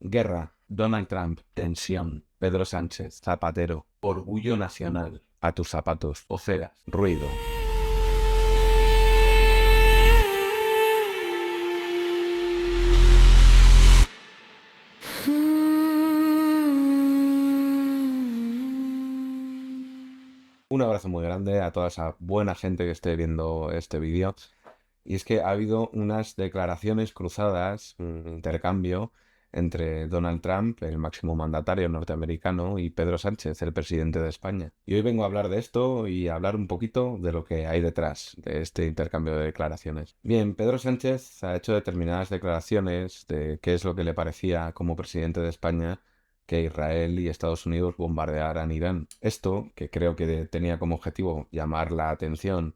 Guerra, Donald Trump, tensión, Pedro Sánchez, Zapatero, orgullo nacional, a tus zapatos, oceras, ruido. Un abrazo muy grande a toda esa buena gente que esté viendo este vídeo. Y es que ha habido unas declaraciones cruzadas, un intercambio entre Donald Trump, el máximo mandatario norteamericano, y Pedro Sánchez, el presidente de España. Y hoy vengo a hablar de esto y a hablar un poquito de lo que hay detrás de este intercambio de declaraciones. Bien, Pedro Sánchez ha hecho determinadas declaraciones de qué es lo que le parecía como presidente de España que Israel y Estados Unidos bombardearan Irán. Esto, que creo que tenía como objetivo llamar la atención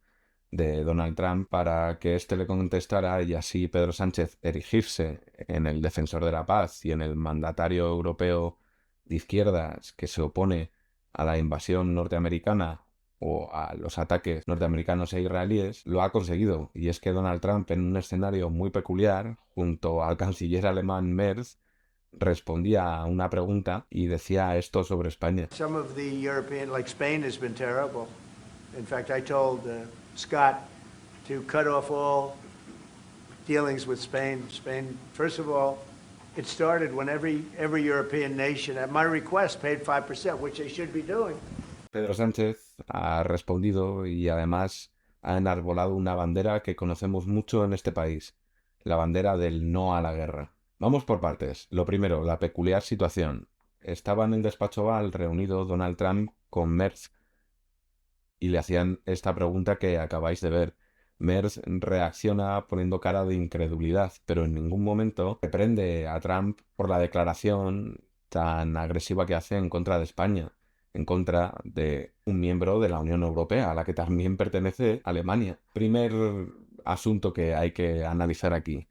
de Donald Trump para que éste le contestara y así Pedro Sánchez erigirse en el defensor de la paz y en el mandatario europeo de izquierdas que se opone a la invasión norteamericana o a los ataques norteamericanos e israelíes, lo ha conseguido. Y es que Donald Trump, en un escenario muy peculiar, junto al canciller alemán Merz, respondía a una pregunta y decía esto sobre España. Some of the European, like Spain, has been terrible. In fact, I told Scott to cut off all dealings with Spain. Spain, first of all, it started when every European nation, at my request, paid 5%, which they should be doing. Pedro Sánchez ha respondido y además ha enarbolado una bandera que conocemos mucho en este país, la bandera del no a la guerra. Vamos por partes. Lo primero, la peculiar situación. Estaba en el despacho Oval reunido Donald Trump con Merz y le hacían esta pregunta que acabáis de ver. Merz reacciona poniendo cara de incredulidad, pero en ningún momento reprende a Trump por la declaración tan agresiva que hace en contra de España, en contra de un miembro de la Unión Europea, a la que también pertenece Alemania. Primer asunto que hay que analizar aquí,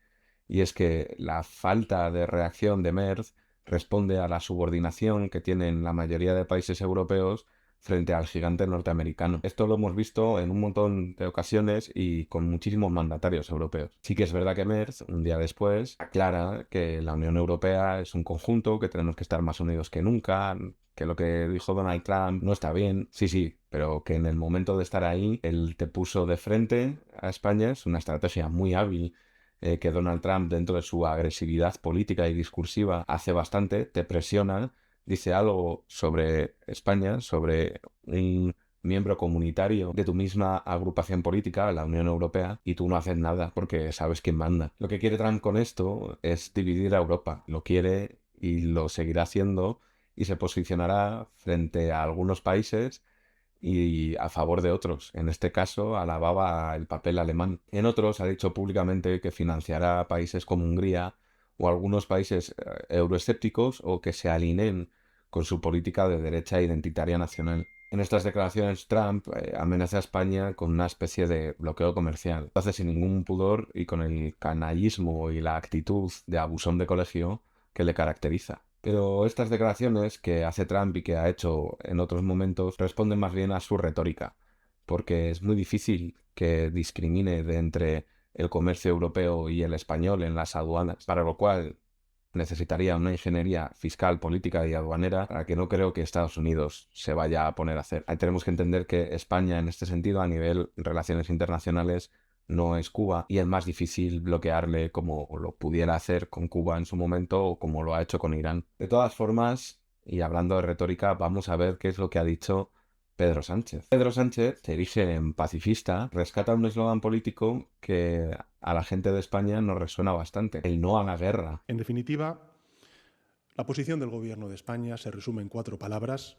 y es que la falta de reacción de Merz responde a la subordinación que tienen la mayoría de países europeos frente al gigante norteamericano. Esto lo hemos visto en un montón de ocasiones y con muchísimos mandatarios europeos. Sí que es verdad que Merz, un día después, aclara que la Unión Europea es un conjunto, que tenemos que estar más unidos que nunca, que lo que dijo Donald Trump no está bien. Sí, pero que en el momento de estar ahí, él te puso de frente a España. Es una estrategia muy hábil que Donald Trump, dentro de su agresividad política y discursiva, hace bastante, te presiona, dice algo sobre España, sobre un miembro comunitario de tu misma agrupación política, la Unión Europea, y tú no haces nada porque sabes quién manda. Lo que quiere Trump con esto es dividir a Europa. Lo quiere y lo seguirá haciendo y se posicionará frente a algunos países y a favor de otros. En este caso, alababa el papel alemán. En otros, ha dicho públicamente que financiará a países como Hungría o algunos países euroescépticos o que se alineen con su política de derecha identitaria nacional. En estas declaraciones, Trump amenaza a España con una especie de bloqueo comercial. Lo hace sin ningún pudor y con el canallismo y la actitud de abusón de colegio que le caracteriza. Pero estas declaraciones que hace Trump y que ha hecho en otros momentos responden más bien a su retórica, porque es muy difícil que discrimine de entre el comercio europeo y el español en las aduanas, para lo cual necesitaría una ingeniería fiscal, política y aduanera para que no creo que Estados Unidos se vaya a poner a hacer. Ahí tenemos que entender que España, en este sentido, a nivel relaciones internacionales, no es Cuba y es más difícil bloquearle como lo pudiera hacer con Cuba en su momento o como lo ha hecho con Irán. De todas formas, y hablando de retórica, vamos a ver qué es lo que ha dicho Pedro Sánchez. Pedro Sánchez se erige en pacifista, rescata un eslogan político que a la gente de España nos resuena bastante: el no a la guerra. En definitiva, la posición del Gobierno de España se resume en 4 palabras: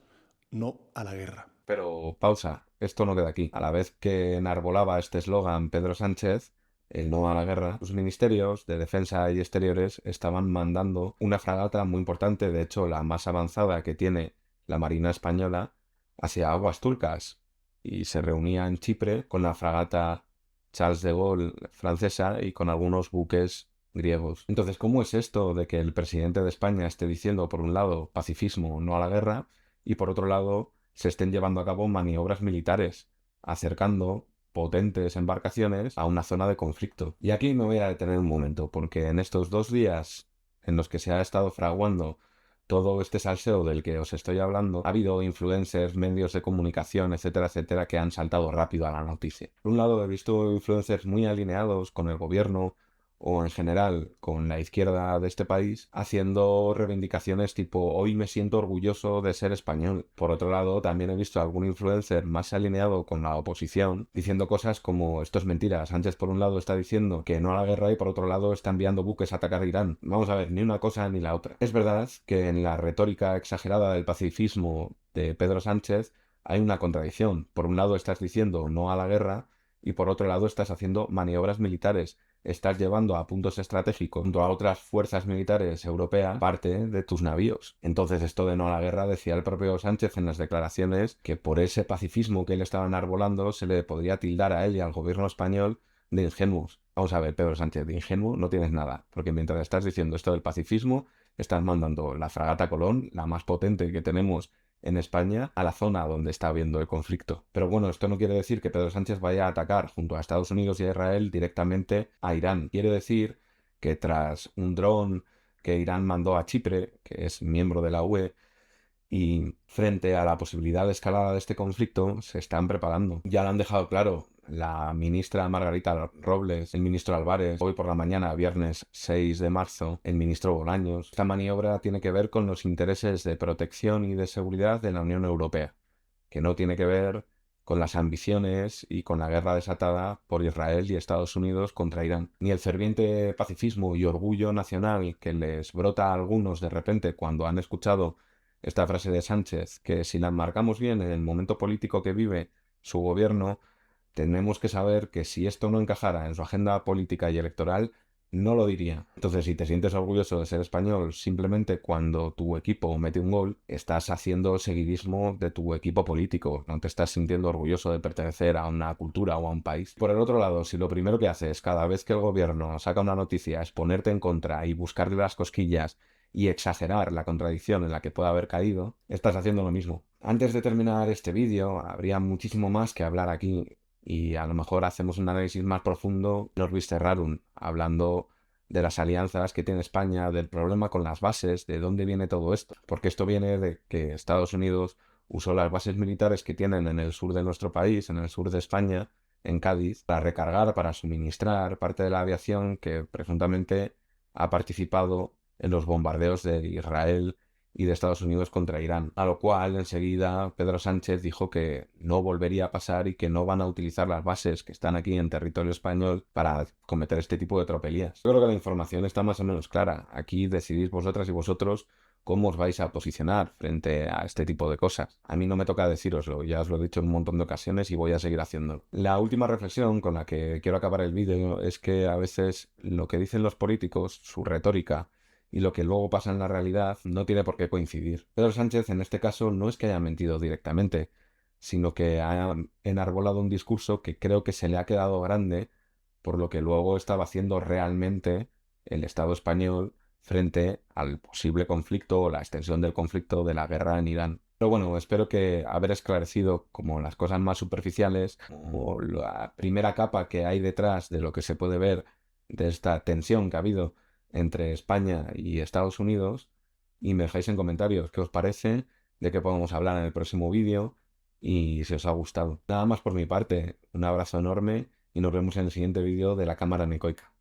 no a la guerra. Pero pausa, esto no queda aquí. A la vez que enarbolaba este eslogan Pedro Sánchez, el no a la guerra, los ministerios de Defensa y Exteriores estaban mandando una fragata muy importante, de hecho la más avanzada que tiene la Marina Española, hacia aguas turcas, y se reunía en Chipre con la fragata Charles de Gaulle francesa y con algunos buques griegos. Entonces, ¿cómo es esto de que el presidente de España esté diciendo, por un lado, pacifismo, no a la guerra, y por otro lado, se estén llevando a cabo maniobras militares, acercando potentes embarcaciones a una zona de conflicto? Y aquí me voy a detener un momento, porque en estos 2 días en los que se ha estado fraguando todo este salseo del que os estoy hablando, ha habido influencers, medios de comunicación, etcétera, etcétera, que han saltado rápido a la noticia. Por un lado, he visto influencers muy alineados con el gobierno o en general con la izquierda de este país, haciendo reivindicaciones tipo hoy me siento orgulloso de ser español. Por otro lado, también he visto a algún influencer más alineado con la oposición, diciendo cosas como esto es mentira. Sánchez por un lado está diciendo que no a la guerra y por otro lado está enviando buques a atacar a Irán. Vamos a ver, ni una cosa ni la otra. Es verdad que en la retórica exagerada del pacifismo de Pedro Sánchez hay una contradicción. Por un lado estás diciendo no a la guerra y por otro lado estás haciendo maniobras militares. Estás llevando a puntos estratégicos junto a otras fuerzas militares europeas parte de tus navíos. Entonces esto de no a la guerra, decía el propio Sánchez en las declaraciones, que por ese pacifismo que él estaba enarbolando se le podría tildar a él y al gobierno español de ingenuos. Vamos a ver, Pedro Sánchez, de ingenuo no tienes nada, porque mientras estás diciendo esto del pacifismo, estás mandando la fragata Colón, la más potente que tenemos en España, a la zona donde está habiendo el conflicto. Pero bueno, esto no quiere decir que Pedro Sánchez vaya a atacar junto a Estados Unidos y a Israel directamente a Irán. Quiere decir que tras un dron que Irán mandó a Chipre, que es miembro de la UE, y frente a la posibilidad de escalada de este conflicto, se están preparando. Ya lo han dejado claro la ministra Margarita Robles, el ministro Álvarez, hoy por la mañana, viernes 6 de marzo, el ministro Bolaños. Esta maniobra tiene que ver con los intereses de protección y de seguridad de la Unión Europea, que no tiene que ver con las ambiciones y con la guerra desatada por Israel y Estados Unidos contra Irán. Ni el ferviente pacifismo y orgullo nacional que les brota a algunos de repente cuando han escuchado esta frase de Sánchez, que si la enmarcamos bien en el momento político que vive su gobierno, tenemos que saber que si esto no encajara en su agenda política y electoral, no lo diría. Entonces, si te sientes orgulloso de ser español simplemente cuando tu equipo mete un gol, estás haciendo seguidismo de tu equipo político, no te estás sintiendo orgulloso de pertenecer a una cultura o a un país. Por el otro lado, si lo primero que haces cada vez que el gobierno saca una noticia es ponerte en contra y buscarle las cosquillas y exagerar la contradicción en la que pueda haber caído, estás haciendo lo mismo. Antes de terminar este vídeo, habría muchísimo más que hablar aquí y a lo mejor hacemos un análisis más profundo en Orbis Terrarum, hablando de las alianzas que tiene España, del problema con las bases, de dónde viene todo esto. Porque esto viene de que Estados Unidos usó las bases militares que tienen en el sur de nuestro país, en el sur de España, en Cádiz, para recargar, para suministrar parte de la aviación que presuntamente ha participado en los bombardeos de Israel y de Estados Unidos contra Irán, a lo cual enseguida Pedro Sánchez dijo que no volvería a pasar y que no van a utilizar las bases que están aquí en territorio español para cometer este tipo de tropelías. Yo creo que la información está más o menos clara. Aquí decidís vosotras y vosotros cómo os vais a posicionar frente a este tipo de cosas. A mí no me toca decíroslo, ya os lo he dicho en un montón de ocasiones y voy a seguir haciéndolo. La última reflexión con la que quiero acabar el vídeo es que a veces lo que dicen los políticos, su retórica, y lo que luego pasa en la realidad no tiene por qué coincidir. Pedro Sánchez en este caso no es que haya mentido directamente, sino que ha enarbolado un discurso que creo que se le ha quedado grande por lo que luego estaba haciendo realmente el Estado español frente al posible conflicto o la extensión del conflicto de la guerra en Irán. Pero bueno, espero que haber esclarecido como las cosas más superficiales o la primera capa que hay detrás de lo que se puede ver de esta tensión que ha habido entre España y Estados Unidos, y me dejáis en comentarios qué os parece, de qué podemos hablar en el próximo vídeo y si os ha gustado. Nada más por mi parte, un abrazo enorme y nos vemos en el siguiente vídeo de la cámara anecoica.